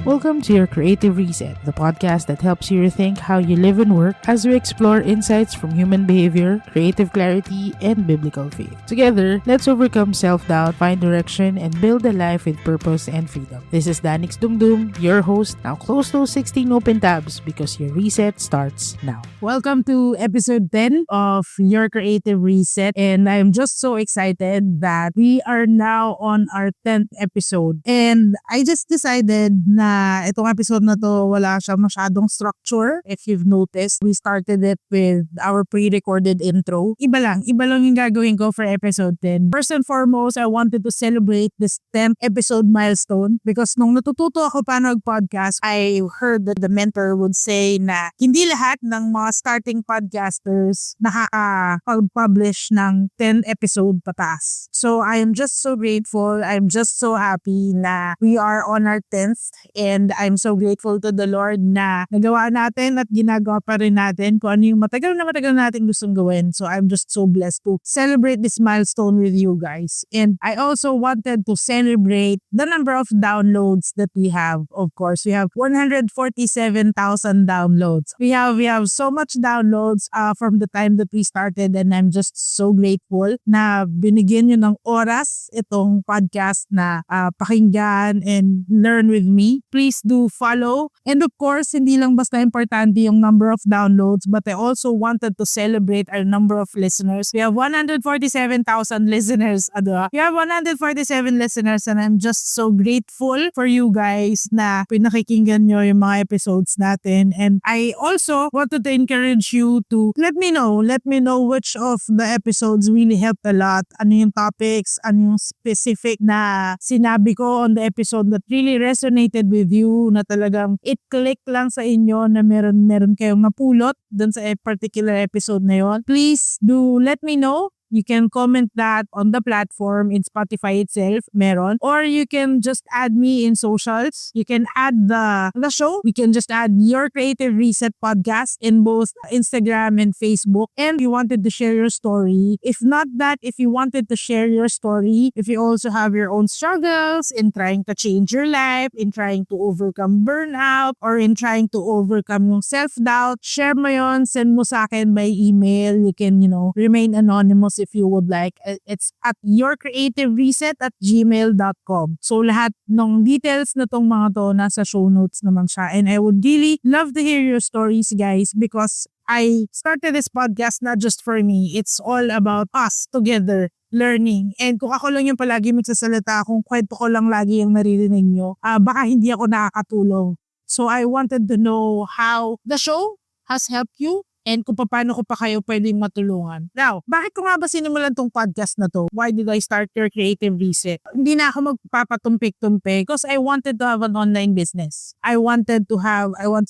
Welcome to your Creative Reset, the podcast that helps you rethink how you live and work as we explore insights from human behavior, creative clarity, and biblical faith. Together, let's overcome self-doubt, find direction, and build a life with purpose and freedom. This is Danix Dumdum, your host. Now close those 16 open tabs because your reset starts now. Welcome to episode 10 of your Creative Reset, and I'm just so excited that we are now on our 10th episode. And I just decided na itong episode na to wala siya masyadong structure. If you've noticed, we started it with our pre-recorded intro. Iba lang yung gagawin ko for episode 10. First and foremost, I wanted to celebrate this 10th episode milestone because nung natututo ako paano mag-podcast, I heard that the mentor would say na hindi lahat ng mga starting podcasters nakaka-publish ng 10 episode pataas. So I am just so grateful. I'm just so happy na we are on our 10th. And I'm so grateful to the Lord na nagawa natin at ginagawa pa rin natin kung ano yung matagal natin gustong gawin. So I'm just so blessed to celebrate this milestone with you guys. And I also wanted to celebrate the number of downloads that we have. Of course, we have 147,000 downloads. We have so much downloads from the time that we started, and I'm just so grateful na binigyan nyo ng oras itong podcast na pakinggan and learn with me. Please do follow. And of course, hindi lang basta importante yung number of downloads, but I also wanted to celebrate our number of listeners. We have 147,000 listeners. We have 147 listeners, and I'm just so grateful for you guys na pinakikinggan nyo yung mga episodes natin. And I also wanted to encourage you to let me know which of the episodes really helped a lot. Ano yung topics, ano yung specific na sinabi ko on the episode that really resonated with you, na talagang it click lang sa inyo na meron kayong napulot dun sa particular episode na yon. Please do let me know. You can comment that on the platform in Spotify itself, meron. Or you can just add me in socials. You can add the show. We can just add your Creative Reset podcast in both Instagram and Facebook. And if you wanted to share your story, if you wanted to share your story, if you also have your own struggles in trying to change your life, in trying to overcome burnout, or in trying to overcome yung self-doubt, share mo yon, send mo sa akin by email. You can, remain anonymous if you would like. It's at yourcreativereset@gmail.com. So lahat ng details na tong mga to nasa show notes naman siya. And I would really love to hear your stories, guys, because I started this podcast not just for me. It's all about us together learning. And kung ako lang yung palagi magsasalita, kung kwento ko lang lagi yung naririnig nyo, baka hindi ako nakakatulong. So I wanted to know how the show has helped you and kung paano ko pa kayo pwedeng matulungan. Now, bakit ko nga ba sinimulan tong podcast na to? Why did I start your Creative Reset? Hindi na ako magpapatumpik-tumpik because I wanted to have an online business. I want to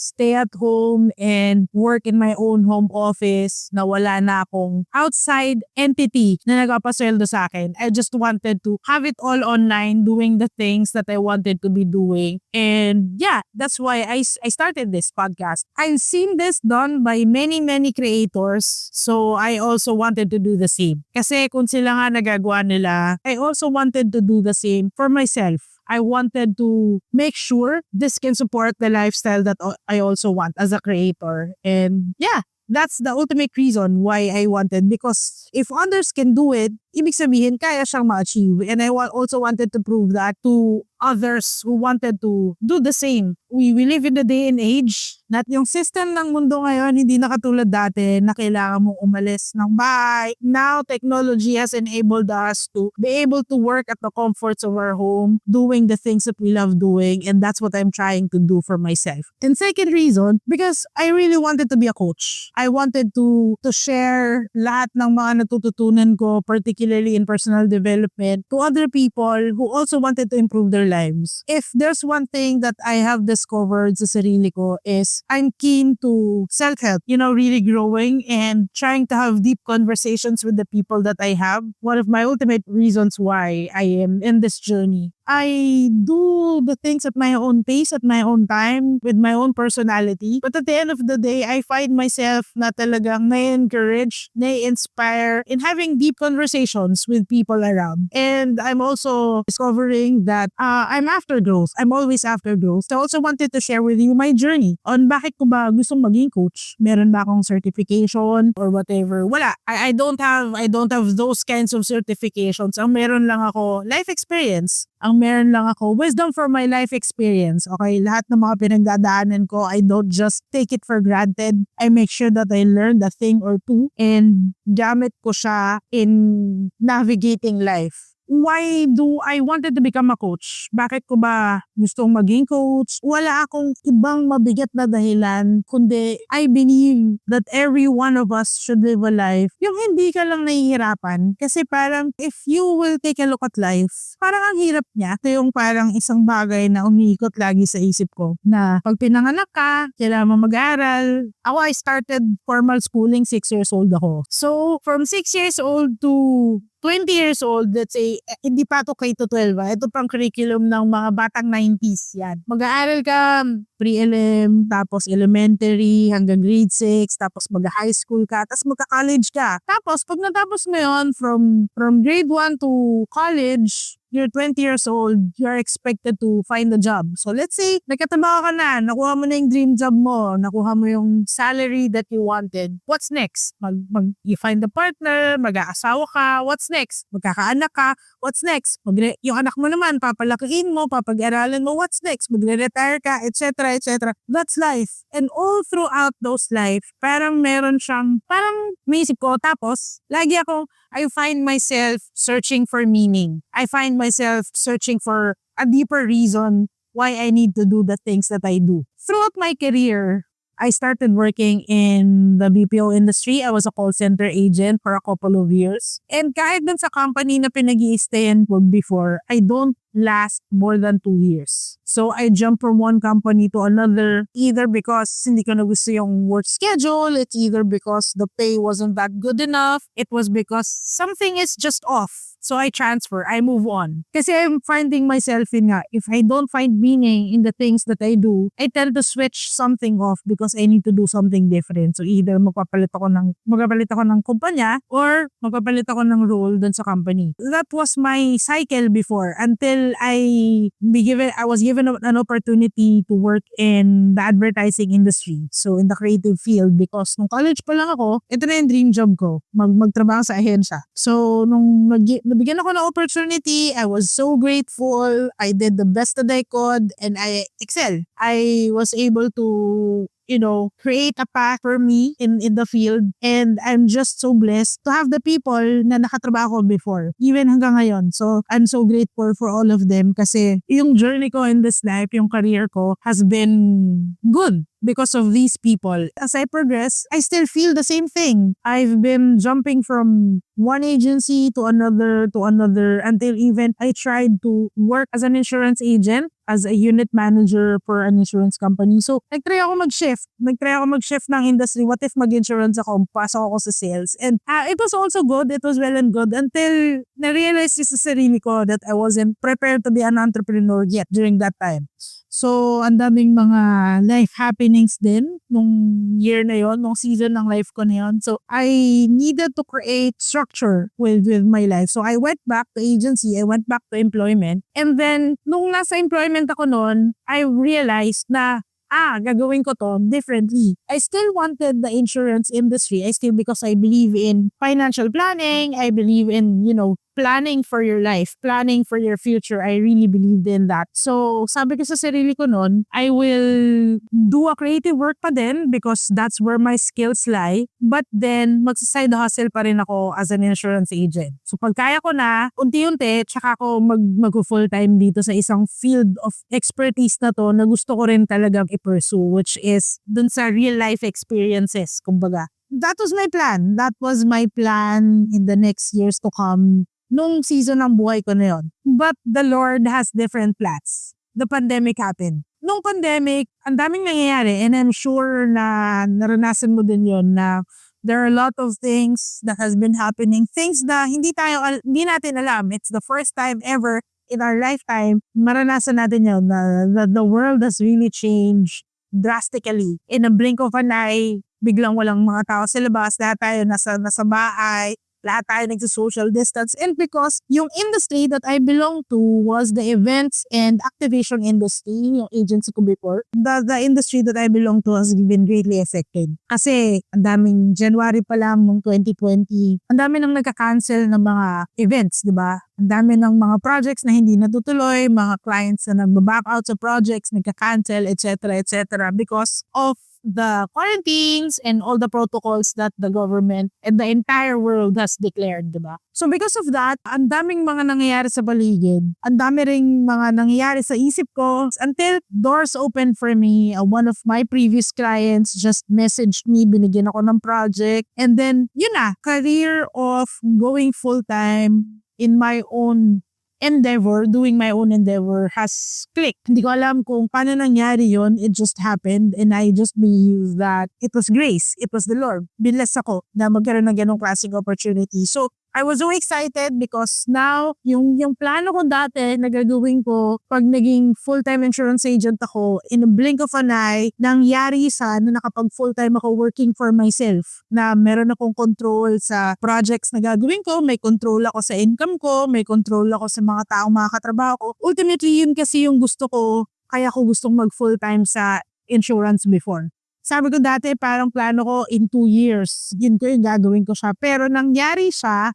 stay at home and work in my own home office na wala na akong outside entity na nagpapasweldo sa akin. I just wanted to have it all online, doing the things that I wanted to be doing. And yeah, that's why I started this podcast. I've seen this done by many creators, so I also wanted to do the same. Kasi kung sila nga nagagawa nila, I also wanted to do the same for myself. I wanted to make sure this can support the lifestyle that I also want as a creator. And yeah, that's the ultimate reason why I wanted, because if others can do it, ibig sabihin kaya siyang ma-achieve. And I also wanted to prove that to others who wanted to do the same. We live in the day and age na yung system ng mundo ngayon hindi na katulad dati na kailangan mong umalis ng bahay. Now, technology has enabled us to be able to work at the comforts of our home, doing the things that we love doing, and that's what I'm trying to do for myself. And second reason, because I really wanted to be a coach. I wanted to share lahat ng mga natututunan ko, particularly in personal development, to other people who also wanted to improve their lives. If there's one thing that I have discovered sa sarili ko is I'm keen to self-help, really growing and trying to have deep conversations with the people that I have. One of my ultimate reasons why I am in this journey. I do the things at my own pace, at my own time, with my own personality. But at the end of the day, I find myself na talagang na-encourage, na-inspire in having deep conversations with people around. And I'm also discovering that I'm after growth. I'm always after growth. So I also wanted to share with you my journey on bakit ko ba gustong maging coach. Meron ba akong certification or whatever? Wala. I don't have those kinds of certifications. Ang meron lang ako life experience. Ang meron lang ako wisdom from my life experience. Okay, lahat ng mga pinagdadaanan ko, I don't just take it for granted. I make sure that I learned a thing or two and gamit ko siya in navigating life. Why do I wanted to become a coach? Bakit ko ba gustong maging coach? Wala akong ibang mabigat na dahilan, kundi I believe that every one of us should live a life yung hindi ka lang nahihirapan. Kasi parang if you will take a look at life, parang ang hirap niya. Ito yung parang isang bagay na umiikot lagi sa isip ko na pag pinanganak ka, kailangan mo mag-aaral. Ako, I started formal schooling 6 years old ako. So, from 6 years old to 20 years old, let's say, hindi pa ito K-12. Ito pang curriculum ng mga batang 90s yan. Mag-aaral ka, pre-LM, tapos elementary hanggang grade 6, tapos mag-high school ka, tapos magka-college ka. Tapos, pag natapos mo yun, from grade 1 to college, you're 20 years old, you're expected to find a job. So let's say, nagkatabaho ka na, nakuha mo na yung dream job mo, nakuha mo yung salary that you wanted. What's next? You find a partner, mag-aasawa ka, what's next? Magkakaanak ka, what's next? Yung anak mo naman, papalakihin mo, papag-aralan mo, what's next? Magre-retire ka, etc. etc. That's life. And all throughout those life, parang meron siyang, parang may isip ko, tapos, lagi ako, I find myself searching for meaning. I find myself searching for a deeper reason why I need to do the things that I do. Throughout my career, I started working in the BPO industry. I was a call center agent for a couple of years. And kahit dun sa company na pinag-i-stayan ko before, I don't last more than 2 years. So I jumped from one company to another, either because hindi ko na gusto yung work schedule, it's either because the pay wasn't that good enough, it was because something is just off. So I transfer, I move on. Kasi I'm finding myself in nga, if I don't find meaning in the things that I do, I tend to switch something off because I need to do something different. So either magpapalit ako ng kumpanya or magpapalit ako ng role dun sa company. That was my cycle before until I was given an opportunity to work in the advertising industry. So in the creative field, because nung college pa lang ako, ito na yung dream job ko, magtrabaho sa ahensya. So nung nabigyan ako ng opportunity, I was so grateful. I did the best that I could and I excelled. I was able to create a path for me in the field. And I'm just so blessed to have the people na nakatrabaho ko before, even hanggang ngayon. So, I'm so grateful for all of them kasi yung journey ko in this life, yung career ko, has been good because of these people. As I progress, I still feel the same thing. I've been jumping from one agency to another until even I tried to work as an insurance agent, as a unit manager for an insurance company. So, nagtry ako mag-shift ng industry. What if mag-insurance ako? Pasok ako sa sales. And it was also good. It was well and good until na-realize sa sarili ko that I wasn't prepared to be an entrepreneur yet during that time. So, ang daming mga life happenings din nung year na yon, nung season ng life ko na yon. So, I needed to create structure with my life. So, I went back to agency. I went back to employment. And then, nung nasa employment ako noon, I realized na gagawin ko to differently. I still wanted the insurance industry. Because I believe in financial planning. I believe in, planning for your life, planning for your future. I really believed in that. So, sabi ko sa sarili ko noon, I will do a creative work pa din because that's where my skills lie. But then, magsa-side hustle pa rin ako as an insurance agent. So, pag kaya ko na, unti-unti, tsaka ako mag-full-time dito sa isang field of expertise na to na gusto ko rin talagang i-pursue, which is dun sa real-life experiences, kumbaga. That was my plan. That was my plan in the next years to come nung season ng buhay ko na yun. But the Lord has different plans. The pandemic happened. Nung pandemic, ang daming nangyayari and I'm sure na naranasan mo din yun na there are a lot of things that has been happening. Things na hindi natin alam. It's the first time ever in our lifetime, maranasan natin yun na the world has really changed drastically. In a blink of an eye, biglang walang mga tao sa labas, lahat tayo nasa bahay, lahat tayo nagsa-social distance. And because yung industry that I belong to was the events and activation industry, yung agency ko before, the industry that I belong to has been greatly affected. Kasi ang daming January pa lang noong 2020, ang dami nang nagka-cancel ng mga events, di ba? Ang dami ng mga projects na hindi natutuloy, mga clients na nagbaback out sa projects, nagka-cancel, etc. because of the quarantines and all the protocols that the government and the entire world has declared, diba? So because of that, ang daming mga nangyayari sa paligid. Ang dami ring mga nangyayari sa isip ko until doors opened for me. One of my previous clients just messaged me, binigyan ako ng project. And then, yun na, career of going full-time in my own endeavor, doing my own endeavor has clicked. Hindi ko alam kung paano nangyari yon. It just happened and I just believe that it was grace. It was the Lord. Binless ako na magkaroon ng ganong klaseng opportunity. So, I was so excited because now, yung plano ko dati na gagawin ko pag naging full-time insurance agent ako, in a blink of an eye, nangyari sa na nakapag full-time ako working for myself. Na meron akong control sa projects na gagawin ko, may control ako sa income ko, may control ako sa mga taong makakatrabaho ko. Ultimately, yun kasi yung gusto ko, kaya ko gustong mag full-time sa insurance before. Sabi ko dati, parang plano ko in 2 years, yun ko yung gagawin ko siya. Pero nangyari siya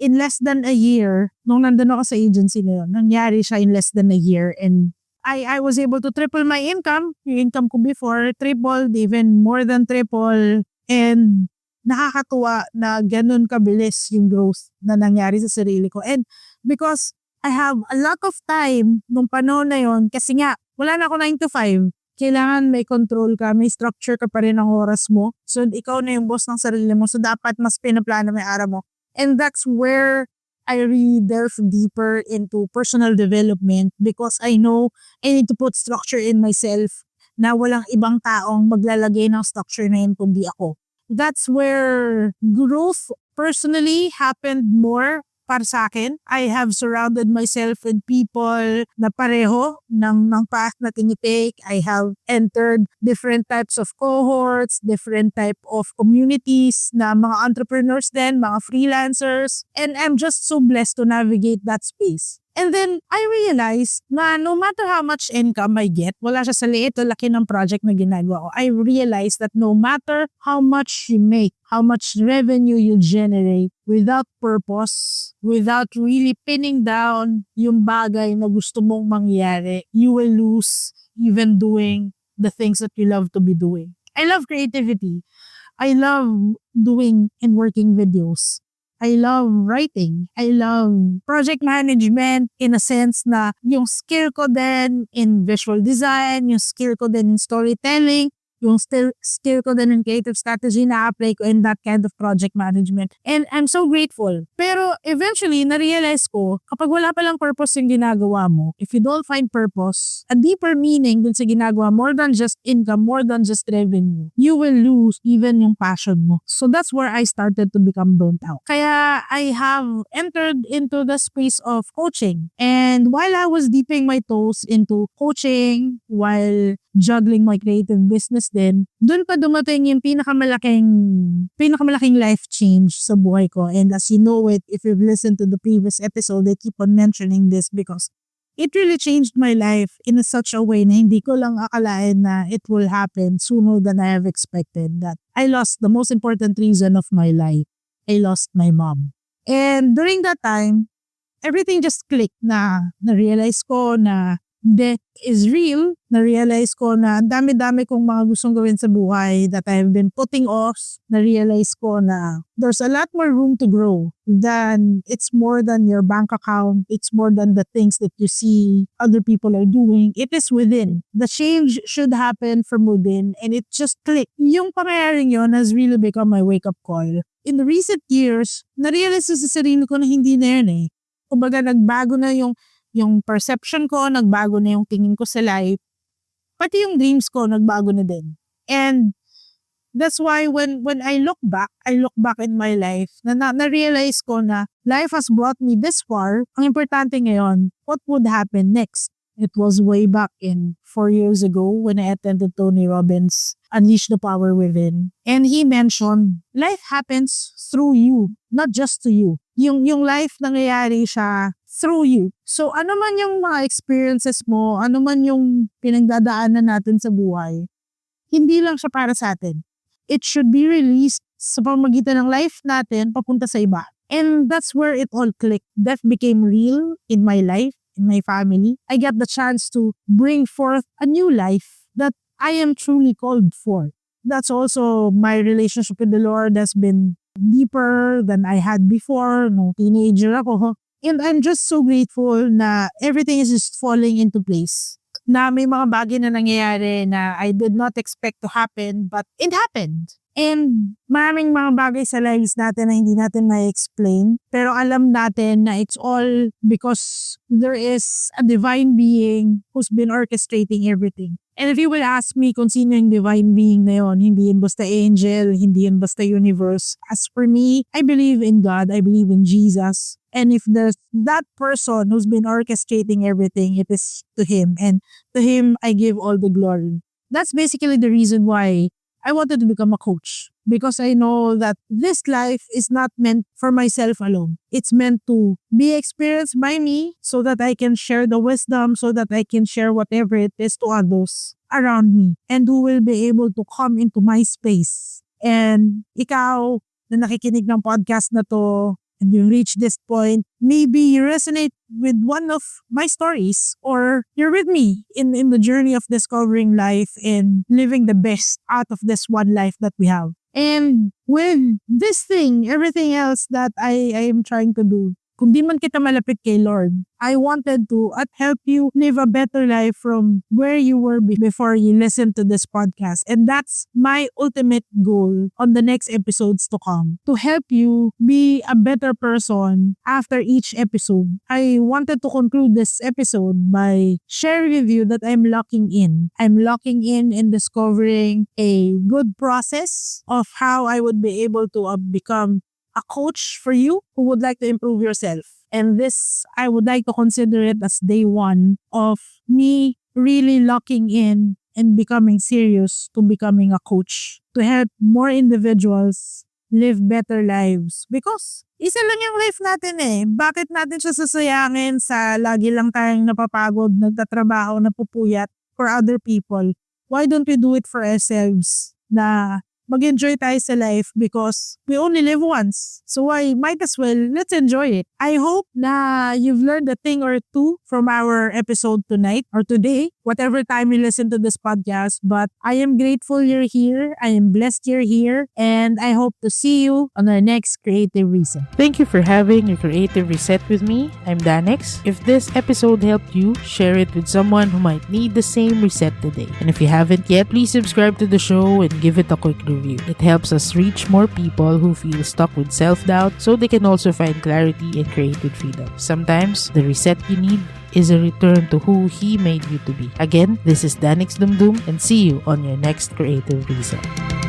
in less than a year, nung nandun ako sa agency na yun, nangyari siya in less than a year and I was able to triple my income. Yung income ko before, tripled, even more than triple. And nakakatuwa na ganun kabilis yung growth na nangyari sa sarili ko. And because I have a lot of time nung panahon na yun, kasi nga, wala na ako 9 to 5. Kailangan may control ka, may structure ka pa rin ng oras mo. So, ikaw na yung boss ng sarili mo. So, dapat mas pinaplano mo yung araw mo. And that's where I really delve deeper into personal development because I know I need to put structure in myself na walang ibang taong maglalagay ng structure na yun kundi ako. That's where growth personally happened more para sa akin. I have surrounded myself with people na pareho ng path na tinitake. I have entered different types of cohorts, different type of communities na mga entrepreneurs din, mga freelancers. And I'm just so blessed to navigate that space. And then, I realized na no matter how much income I get, wala siya sa liit o laki ng project na ginagawa ko. I realized that no matter how much you make, how much revenue you generate, without purpose, without really pinning down yung bagay na gusto mong mangyari, you will lose even doing the things that you love to be doing. I love creativity. I love doing and working videos. I love writing. I love project management in a sense na yung skill ko din in visual design, yung skill ko din in storytelling, yung skill ko din in creative strategy na apply ko in that kind of project management. And I'm so grateful. Pero eventually, na-realize ko, kapag wala palang purpose yung ginagawa mo, if you don't find purpose, a deeper meaning dun sa ginagawa, more than just income, more than just revenue, you will lose even yung passion mo. So that's where I started to become burnt out. Kaya I have entered into the space of coaching. And while I was dipping my toes into coaching, while juggling my creative business din, doon pa dumating yung pinakamalaking life change sa buhay ko. And as you know it, if you've listened to the previous episode, I keep on mentioning this because it really changed my life in such a way na hindi ko lang akalain na it will happen sooner than I have expected. That I lost the most important reason of my life. I lost my mom. And during that time, everything just clicked na na-realize ko na death is real. Na-realize ko na dami-dami kong mga gustong gawin sa buhay that I have been putting off. Na-realize ko na there's a lot more room to grow than it's more than your bank account. It's more than the things that you see other people are doing. It is within. The change should happen from within and it just clicked. Yung pangyayaring yun has really become my wake-up call. In the recent years, na-realize ko sa sarili ko na hindi na yun eh. Kumbaga nagbago na yung perception ko, nagbago na yung tingin ko sa life, pati yung dreams ko, nagbago na din. And That's why when I look back in my life, na-realize ko na life has brought me this far. Ang importante ngayon, what would happen next? It was way back in 4 years ago when I attended Tony Robbins' Unleash the Power Within. And he mentioned, life happens through you, not just to you. Yung life nangyayari siya through you. So ano man yung mga experiences mo, ano man yung pinagdadaanan natin sa buhay, hindi lang siya para sa atin. It should be released sa pamamagitan ng life natin papunta sa iba. And that's where it all clicked. Death became real in my life, in my family. I got the chance to bring forth a new life that I am truly called for. That's also my relationship with the Lord has been deeper than I had before. No, teenager ako. And I'm just so grateful na everything is just falling into place. Na may mga bagay na nangyayari na I did not expect to happen, but it happened. And maraming mga bagay sa lives natin na hindi natin ma-explain. Pero alam natin na it's all because there is a divine being who's been orchestrating everything. And if you will ask me kung sino yung divine being na yun, hindi yun basta angel, hindi yun basta universe. As for me, I believe in God, I believe in Jesus. And if there's that person who's been orchestrating everything, it is to Him. And to Him, I give all the glory. That's basically the reason why I wanted to become a coach. Because I know that this life is not meant for myself alone. It's meant to be experienced by me so that I can share the wisdom, so that I can share whatever it is to others around me and who will be able to come into my space. And ikaw na nakikinig ng podcast na to, and you reach this point, maybe you resonate with one of my stories or you're with me in the journey of discovering life and living the best out of this one life that we have. And with this thing, everything else that I am trying to do, kung di man kita malapit kay Lord, I wanted to help you live a better life from where you were before you listened to this podcast. And that's my ultimate goal on the next episodes to come. To help you be a better person after each episode. I wanted to conclude this episode by sharing with you that I'm locking in. I'm locking in and discovering a good process of how I would be able to become a coach for you who would like to improve yourself. And this, I would like to consider it as day one of me really locking in and becoming serious to becoming a coach to help more individuals live better lives. Because isa lang yung life natin eh. Bakit natin siya sasayangin sa lagi lang tayong napapagod, nagtatrabaho, napupuyat for other people? Why don't we do it for ourselves na mag-enjoy tayo sa life because we only live once. So I might as well, let's enjoy it. I hope na you've learned a thing or two from our episode tonight or today, whatever time you listen to this podcast. But I am grateful you're here. I am blessed you're here. And I hope to see you on our next Creative Reset. Thank you for having a creative reset with me. I'm Danex. If this episode helped you, share it with someone who might need the same reset today. And if you haven't yet, please subscribe to the show and give it a quick review. It helps us reach more people who feel stuck with self-doubt so they can also find clarity and creative freedom. Sometimes, the reset you need is a return to who He made you to be. Again, this is Danex Dumdum and see you on your next Creative Reset.